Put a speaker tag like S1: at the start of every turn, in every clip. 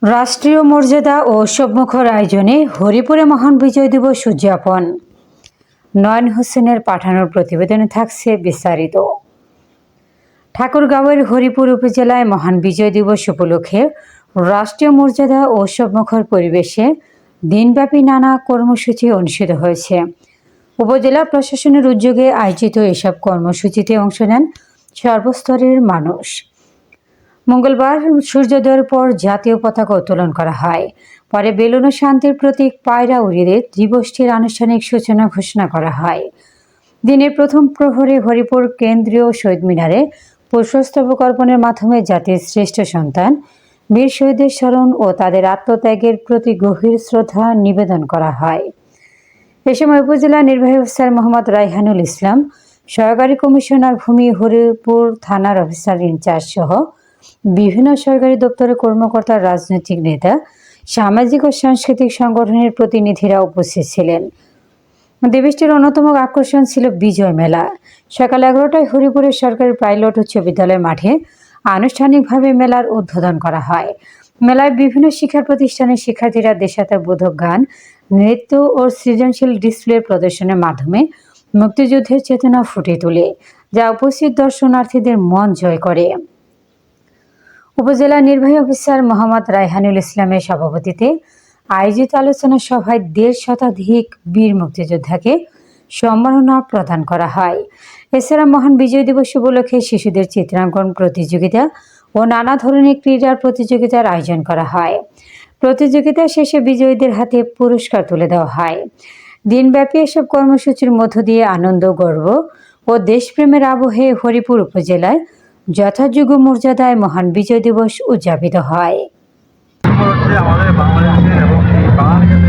S1: রাষ্ট্রীয় মর্যাদা ও উৎসবমুখর আয়োজনে হরিপুরে মহান বিজয় দিবস উদযাপন। নয়ন হোসেনের পাঠানোর প্রতিবেদনে থাকছে বিস্তারিত। ঠাকুরগাঁওয়ের হরিপুর উপজেলায় মহান বিজয় দিবস উপলক্ষে রাষ্ট্রীয় মর্যাদা ও উৎসবমুখর পরিবেশে দিনব্যাপী নানা কর্মসূচি অনুষ্ঠিত হয়েছে। উপজেলা প্রশাসনের উদ্যোগে আয়োজিত এসব কর্মসূচিতে অংশ নেন সর্বস্তরের মানুষ। মঙ্গলবার সূর্যোদয়ের পর জাতীয় পতাকা উত্তোলন করা হয়। পরে বেলুন ও শান্তির প্রতীক পায়রা উড়িয়ে দিবসটির আনুষ্ঠানিক সূচনা ঘোষণা করা হয়। দিনের প্রথম প্রহরে হরিপুর কেন্দ্রীয় শহীদ মিনারে পুষ্পস্তবক অর্পণের মাধ্যমে জাতির শ্রেষ্ঠ সন্তান বীর শহীদদের স্মরণ ও তাদের আত্মত্যাগের প্রতি গভীর শ্রদ্ধা নিবেদন করা হয়। এ সময় উপজেলা নির্বাহী অফিসার মোহাম্মদ রায়হানুল ইসলাম, সহকারী কমিশনার ভূমি, হরিপুর থানার অফিসার ইনচার্জ সহ বিভিন্ন সরকারি দপ্তরের কর্মকর্তা, রাজনৈতিক নেতা, সামাজিক ও সাংস্কৃতিক সংগঠনের প্রতিনিধিরা উপস্থিত ছিলেন। দিবসটির অন্যতম আকর্ষণ ছিল বিজয় মেলা। সকাল 11টায় হরিপুরের সরকারি পাইলট উচ্চ বিদ্যালয় মাঠে আনুষ্ঠানিকভাবে মেলার উদ্বোধন করা হয়। মেলায় বিভিন্ন শিক্ষা প্রতিষ্ঠানের শিক্ষার্থীরা দেশাত্মবোধক গান, নৃত্য ও সৃজনশীল ডিসপ্লে প্রদর্শনের মাধ্যমে মুক্তিযুদ্ধের চেতনা ফুটিয়ে তোলে, যা উপস্থিত দর্শনার্থীদের মন জয় করে। উপজেলা নির্বাহী অফিসার মোহাম্মদ রায়হানুল ইসলামের সভাপতিত্বে আয়োজিত আলোচনা সভায় 1.5 শতাধিক বীর মুক্তিযোদ্ধাকে সম্মাননা প্রদান করা হয়। এছাড়া মহান বিজয় দিবস উপলক্ষে শিশুদের চিত্রাঙ্কন প্রতিযোগিতা ও নানা ধরনের ক্রীড়ার প্রতিযোগিতার আয়োজন করা হয়। প্রতিযোগিতা শেষে বিজয়ীদের হাতে পুরস্কার তুলে দেওয়া হয়। দিনব্যাপী এসব কর্মসূচির মধ্য দিয়ে আনন্দ, গর্ব ও দেশপ্রেমের আবহে হরিপুর উপজেলায় যথাযোগ্য মর্যাদায় মহান বিজয় দিবস উদযাপিত হয়।
S2: আমাদের বাংলাদেশের এবং এই বাঙালিদের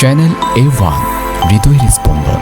S3: চ্যানেল A1 হৃদয়ের স্পন্দন।